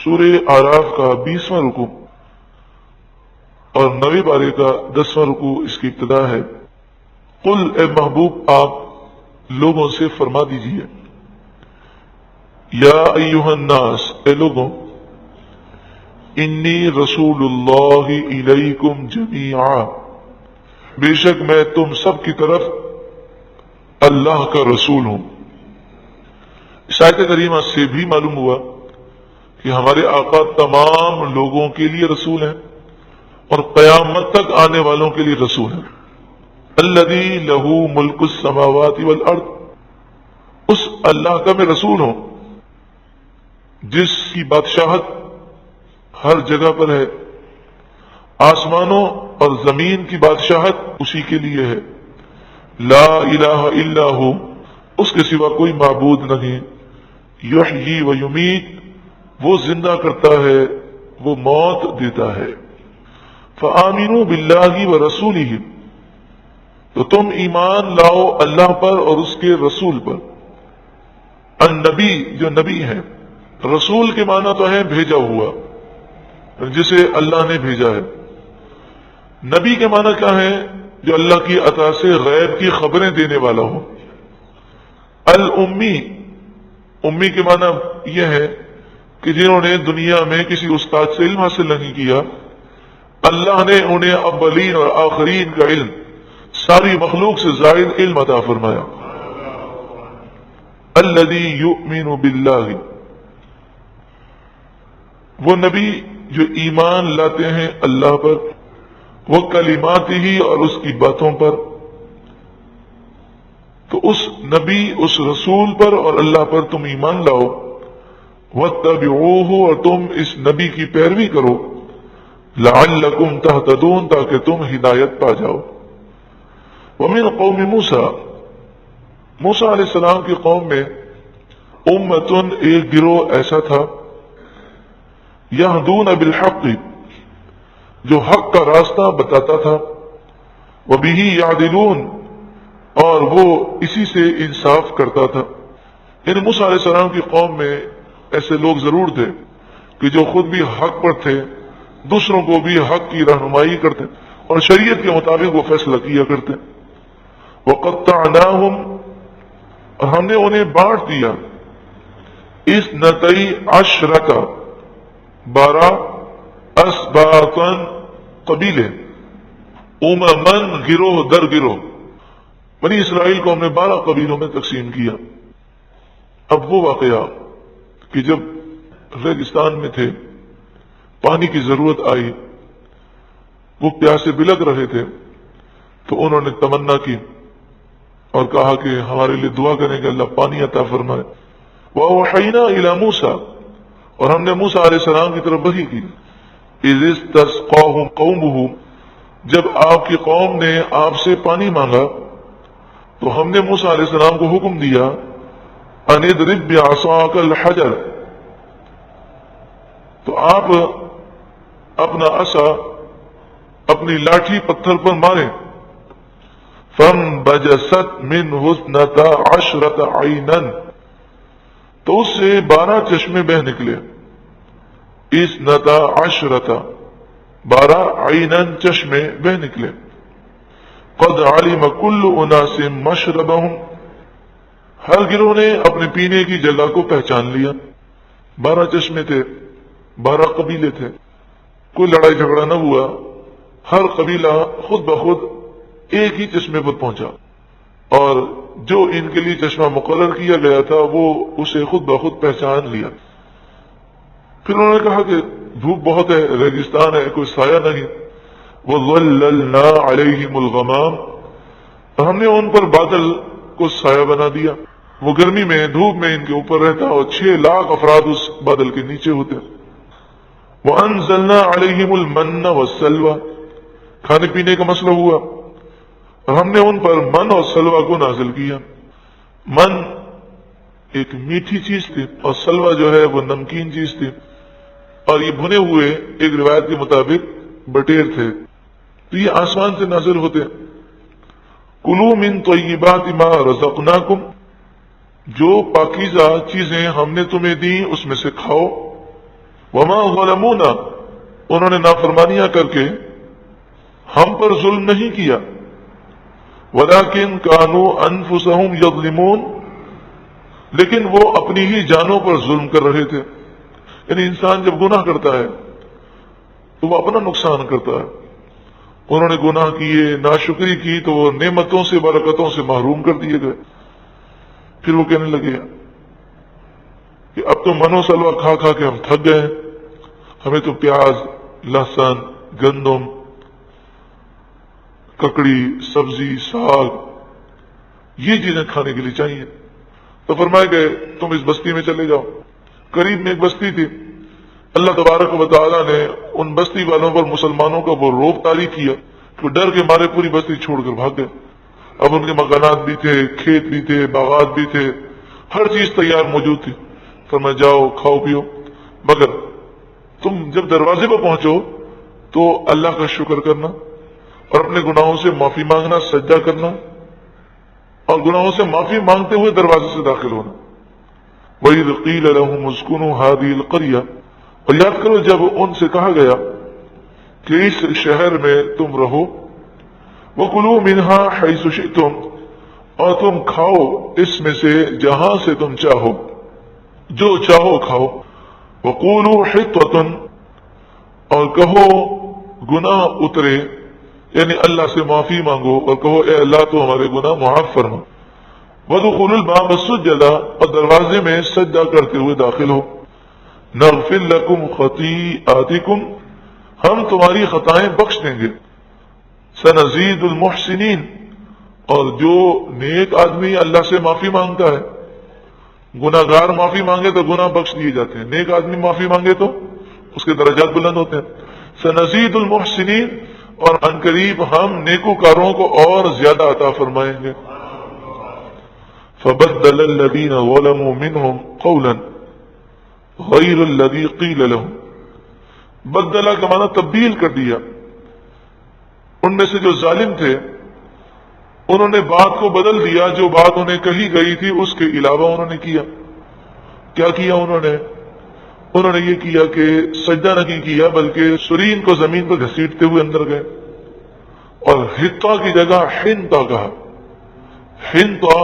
سورہ آراف کا 20واں رکوع اور 9ویں پارے کا 10واں رکوع اس کی ابتدا ہے۔ قل اے محبوب آپ لوگوں سے فرما دیجئے، یا ایھا الناس اے لوگوں، انی رسول اللہ الیکم جمیعا، بے شک میں تم سب کی طرف اللہ کا رسول ہوں۔ اس آیت کریمہ سے بھی معلوم ہوا کہ ہمارے آقا تمام لوگوں کے لیے رسول ہیں اور قیامت تک آنے والوں کے لیے رسول ہیں۔ الذی لہ ملک السماوات والارض، اس اللہ کا میں رسول ہوں جس کی بادشاہت ہر جگہ پر ہے، آسمانوں اور زمین کی بادشاہت اسی کے لیے ہے۔ لا الہ الا ہو، اس کے سوا کوئی معبود نہیں۔ یحیی و یمیت، وہ زندہ کرتا ہے وہ موت دیتا ہے۔ فآمنوا باللہ ورسولہ، تو تم ایمان لاؤ اللہ پر اور اس کے رسول پر۔ النبی، جو نبی ہے، رسول کے معنی تو ہے بھیجا ہوا، جسے اللہ نے بھیجا ہے۔ نبی کے معنی کیا ہے؟ جو اللہ کی عطا سے غیب کی خبریں دینے والا ہو۔ الامی، امی کے معنی یہ ہے کہ جنہوں نے دنیا میں کسی استاد سے علم حاصل نہیں کیا، اللہ نے انہیں اولین اور آخرین کا علم، ساری مخلوق سے زائد علم عطا فرمایا۔ الذی یؤمن باللہ، وہ نبی جو ایمان لاتے ہیں اللہ پر، وہ کلماتہ اور اس کی باتوں پر۔ تو اس نبی، اس رسول پر اور اللہ پر تم ایمان لاؤ۔ واتبعوہ، اور تم اس نبی کی پیروی کرو۔ لعلکم تہتدون، تاکہ تم ہدایت پا جاؤ۔ ومن قوم موسیٰ، موسیٰ علیہ السلام کی قوم میں امتن، ایک گروہ ایسا تھا، یہدون بالحق، جو حق کا راستہ بتاتا تھا، وبہ یعدلون، اور وہ اسی سے انصاف کرتا تھا۔ یعنی موسیٰ علیہ السلام کی قوم میں ایسے لوگ ضرور تھے کہ جو خود بھی حق پر تھے، دوسروں کو بھی حق کی رہنمائی کرتے اور شریعت کے مطابق وہ فیصلہ کیا کرتے۔ وقطعناہم، اور ہم نے انہیں بانٹ دیا، اثنتئی عشرۃ، 12 اسباطاً، قبیلے، امماً، گروہ در گروہ۔ بنی اسرائیل کو ہم نے 12 قبیلوں میں تقسیم کیا۔ اب وہ واقعہ کہ جب ریگستان میں تھے، پانی کی ضرورت آئی، وہ پیاسے بلک رہے تھے، تو انہوں نے تمنا کی اور کہا کہ ہمارے لیے دعا کریں کہ اللہ پانی عطا فرمائے۔ وَأَوْحَيْنَا إِلَى مُوسَىٰ، اور ہم نے موسیٰ علیہ السلام کی طرف وحی کی، إِذِ اسْتَسْقَاهُمْ قَوْمُهُ، جب آپ کی قوم نے آپ سے پانی مانگا، تو ہم نے موسیٰ علیہ السلام کو حکم دیا، أَنِ اضْرِب بِعَصَاكَ الْحَجَرَ، تو آپ اپنا عصا، اپنی لاٹھی پتھر پر ماریں۔ فَانْبَجَسَتْ مِنْهُ اثْنَتَا عَشْرَةَ عَيْنًا، تو اس سے 12 چشمے بہ نکلے۔ اثنتا عشرۃ، 12 عیناً، چشمے بہ نکلے۔ قد علم کل اناس مشربہم، ہر گروہ نے اپنے پینے کی جگہ کو پہچان لیا۔ 12 چشمے تھے، 12 قبیلے تھے، کوئی لڑائی جھگڑا نہ ہوا، ہر قبیلہ خود بخود ایک ہی چشمے پر پہنچا، اور جو ان کے لیے چشمہ مقرر کیا گیا تھا وہ اسے خود بخود پہچان لیا۔ پھر انہوں نے کہا کہ دھوپ بہت ہے، ریگستان ہے، کوئی سایہ نہیں۔ وَظَلَّلْنَا عَلَيْهِمُ الْغَمَامَ، اور ہم نے ان پر بادل کو سایہ بنا دیا۔ وہ گرمی میں، دھوپ میں ان کے اوپر رہتا اور 6 لاکھ افراد اس بادل کے نیچے ہوتے۔ وَأَنزَلْنَا عَلَيْهِمُ الْمَنَّ وَالسَّلْوَىٰ، کھانے پینے کا مسئلہ ہوا، اور ہم نے ان پر من اور سلوہ کو نازل کیا۔ من ایک میٹھی چیز تھی اور سلوہ جو ہے وہ نمکین چیز تھی، اور یہ بھنے ہوئے ایک روایت کے مطابق بٹیر تھے، تو یہ آسمان سے نازل ہوتے۔ کلوا من طیبات ما رزقناکم، جو پاکیزہ چیزیں ہم نے تمہیں دیں اس میں سے کھاؤ۔ وما ظلمونا، انہوں نے نافرمانیاں کر کے ہم پر ظلم نہیں کیا، ولکن کانوا انفسہم یظلمون، لیکن وہ اپنی ہی جانوں پر ظلم کر رہے تھے۔ یعنی انسان جب گناہ کرتا ہے تو وہ اپنا نقصان کرتا ہے۔ انہوں نے گناہ کیے، ناشکری کی، تو وہ نعمتوں سے، برکتوں سے محروم کر دیے گئے۔ پھر وہ کہنے لگے کہ اب تو منو سلوا کھا کھا کے ہم تھک گئے، ہمیں تو پیاز، لہسن، گندم، ککڑی، سبزی، ساگ، یہ چیزیں کھانے کے لیے چاہیے۔ تو فرمایا کہ تم اس بستی میں چلے جاؤ۔ قریب میں ایک بستی تھی، اللہ تبارک و تعالیٰ نے ان بستی والوں پر مسلمانوں کا وہ روب طاری کیا کہ ڈر کے مارے پوری بستی چھوڑ کر بھاگ گئے۔ اب ان کے مکانات بھی تھے، کھیت بھی تھے، باغات بھی تھے، ہر چیز تیار موجود تھی۔ فرمایا جاؤ کھاؤ پیو، مگر تم جب دروازے پر پہنچو تو اللہ کا شکر کرنا اور اپنے گناہوں سے معافی مانگنا، سجدہ کرنا، اور گناہوں سے معافی مانگتے ہوئے دروازے سے داخل ہونا۔ وَإِذْ قِيلَ لَهُمُ اسْكُنُوا هَٰذِهِ الْقَرْيَةَ، اور یاد کرو جب ان سے کہا گیا کہ اس شہر میں تم رہو، وَكُلُوا مِنْهَا حَيْثُ شِئْتُمْ، اور تم کھاؤ اس میں سے جہاں سے تم چاہو، جو چاہو کھاؤ، وَقُولُوا حِطَّةٌ، اور کہو گناہ اترے، یعنی اللہ سے معافی مانگو اور کہو اے اللہ تو ہمارے گناہ معاف فرما، وَادْخُلُوا الْبَابَ سُجَّدًا، اور دروازے میں سجدہ کرتے ہوئے داخل ہو، نَغْفِرْ لَكُمْ خَطِیئَاتِکُمْ، ہم تمہاری خطائیں بخش دیں گے، سَنَزِیدُ الْمُحْسِنِینَ، اور جو نیک آدمی اللہ سے معافی مانگتا ہے، گناہ گار معافی مانگے تو گناہ بخش دیے جاتے ہیں، نیک آدمی معافی مانگے تو اس کے درجات بلند ہوتے ہیں۔ سَنَزِیدُ الْمُحْسِنِینَ، اور عنقریب ہم نیکوکاروں کو اور زیادہ عطا فرمائیں گے۔ فَبَدَّلَ الَّذِينَ ظَلَمُوا مِنْهُمْ قَوْلًا غَيْرَ الَّذِي قِيلَ لَهُمْ، بدلہ کا معنی تبدیل کر دیا۔ ان میں سے جو ظالم تھے انہوں نے بات کو بدل دیا، جو بات انہیں کہی گئی تھی اس کے علاوہ انہوں نے کیا۔ کیا کیا انہوں نے یہ کیا کہ سجدہ نہیں کیا بلکہ سرین کو زمین پر گھسیٹتے ہوئے اندر گئے، اور حطہ کی جگہ حنطہ کہا۔ حنطہ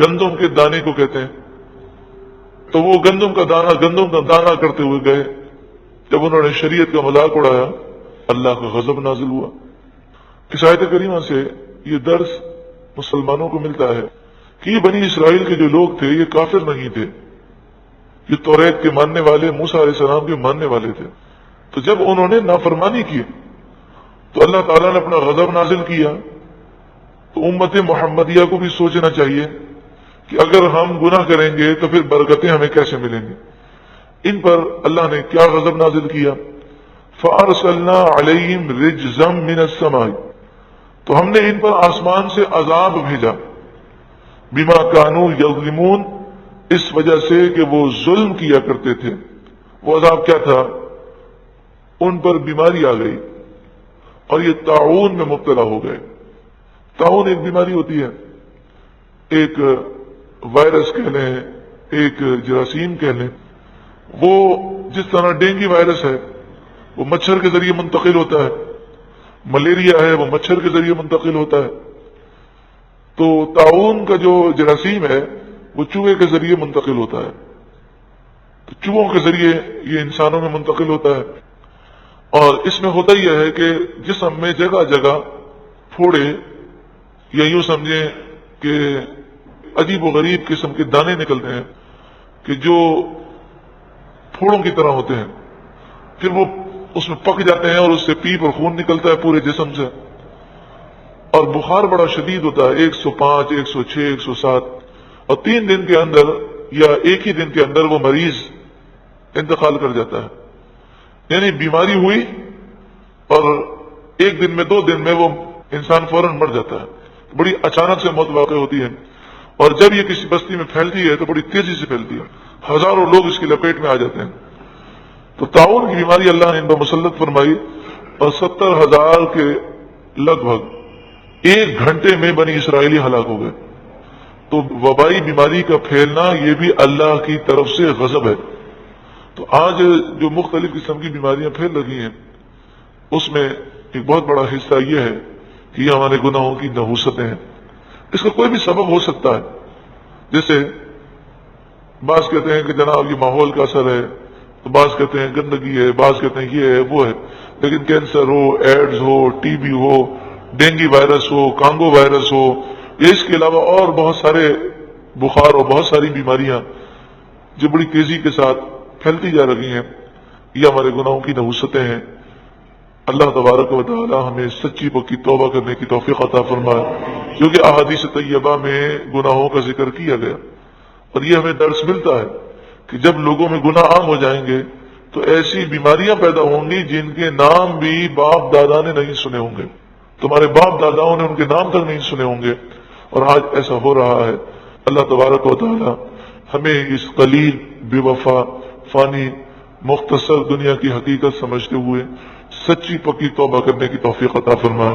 گندم کے دانے کو کہتے ہیں، تو وہ گندم کا دانہ کرتے ہوئے گئے۔ جب انہوں نے شریعت کا مذاق اڑایا، اللہ کا غضب نازل ہوا۔ اس آیت کریمہ سے یہ درس مسلمانوں کو ملتا ہے کہ یہ بنی اسرائیل کے جو لوگ تھے یہ کافر نہیں تھے، یہ توریت کے ماننے والے، موسیٰ علیہ السلام کے ماننے والے تھے۔ تو جب انہوں نے نافرمانی کی تو اللہ تعالیٰ نے اپنا غضب نازل کیا۔ تو امت محمدیہ کو بھی سوچنا چاہیے کہ اگر ہم گناہ کریں گے تو پھر برکتیں ہمیں کیسے ملیں گی۔ ان پر اللہ نے کیا غضب نازل کیا؟ فَأَرْسَلْنَا عَلَيْهِمْ رِجْزًا مِّنَ السَّمَاءِ، تو ہم نے ان پر آسمان سے عذاب بھیجا، بِمَا كَانُوا يَظْلِمُونَ، اس وجہ سے کہ وہ ظلم کیا کرتے تھے۔ وہ عذاب کیا تھا؟ ان پر بیماری آ گئی اور یہ طاعون میں مبتلا ہو گئے۔ طاعون ایک بیماری ہوتی ہے، ایک وائرس کہہ لیں، ایک جراثیم کہہ لیں۔ وہ جس طرح ڈینگی وائرس ہے وہ مچھر کے ذریعے منتقل ہوتا ہے، ملیریا ہے وہ مچھر کے ذریعے منتقل ہوتا ہے، تو طاعون کا جو جراثیم ہے وہ چوہے کے ذریعے منتقل ہوتا ہے، تو چوہوں کے ذریعے یہ انسانوں میں منتقل ہوتا ہے۔ اور اس میں ہوتا یہ ہے کہ جسم میں جگہ جگہ پھوڑے، یا یوں سمجھیں کہ عجیب و غریب قسم کے دانے نکلتے ہیں کہ جو پھوڑوں کی طرح ہوتے ہیں، پھر وہ اس میں پک جاتے ہیں اور اس سے پیپ اور خون نکلتا ہے پورے جسم سے، اور بخار بڑا شدید ہوتا ہے، 105، 106، 107، اور 3 دن کے اندر یا ایک ہی دن کے اندر وہ مریض انتقال کر جاتا ہے۔ یعنی بیماری ہوئی اور 1 دن میں 2 دن میں وہ انسان فوراً مر جاتا ہے، بڑی اچانک سے موت واقع ہوتی ہے۔ اور جب یہ کسی بستی میں پھیلتی ہے تو بڑی تیزی سے پھیلتی ہے، ہزاروں لوگ اس کی لپیٹ میں آ جاتے ہیں۔ تو طاعون کی بیماری اللہ نے ان پر مسلط فرمائی، اور 70,000 کے لگ بھگ 1 گھنٹے میں بنی اسرائیلی ہلاک ہو گئے۔ تو وبائی بیماری کا پھیلنا یہ بھی اللہ کی طرف سے غضب ہے۔ تو آج جو مختلف قسم کی بیماریاں پھیل رہی ہیں اس میں ایک بہت بڑا حصہ یہ ہے کہ یہ ہمارے گناہوں کی نحوستیں ہیں. اس کا کوئی بھی سبب ہو سکتا ہے. جیسے بعض کہتے ہیں کہ جناب یہ ماحول کا اثر ہے، تو بعض کہتے ہیں گندگی ہے، بعض کہتے ہیں یہ ہے وہ ہے. لیکن کینسر ہو، ایڈز ہو، ٹی بی ہو، ڈینگی وائرس ہو، کانگو وائرس ہو، یا اس کے علاوہ اور بہت سارے بخار اور بہت ساری بیماریاں جو بڑی تیزی کے ساتھ پھیلتی جا رہی ہیں، یہ ہمارے گناہوں کی نحوستیں ہیں. اللہ تبارک و تعالی ہمیں سچی پکی توبہ کرنے کی توفیق عطا فرمائے، کیونکہ احادیث طیبہ میں گناہوں کا ذکر کیا گیا اور یہ ہمیں درس ملتا ہے کہ جب لوگوں میں گناہ عام ہو جائیں گے تو ایسی بیماریاں پیدا ہوں گی جن کے نام بھی باپ دادا نے نہیں سنے ہوں گے. تمہارے باپ داداؤں نے ان کے نام تک نہیں سنے ہوں گے، اور آج ایسا ہو رہا ہے. اللہ تبارک و تعالی ہمیں اس قلیل بے وفا فانی مختصر دنیا کی حقیقت سمجھتے ہوئے سچی پکی توبہ کرنے کی توفیق عطا فرمائے.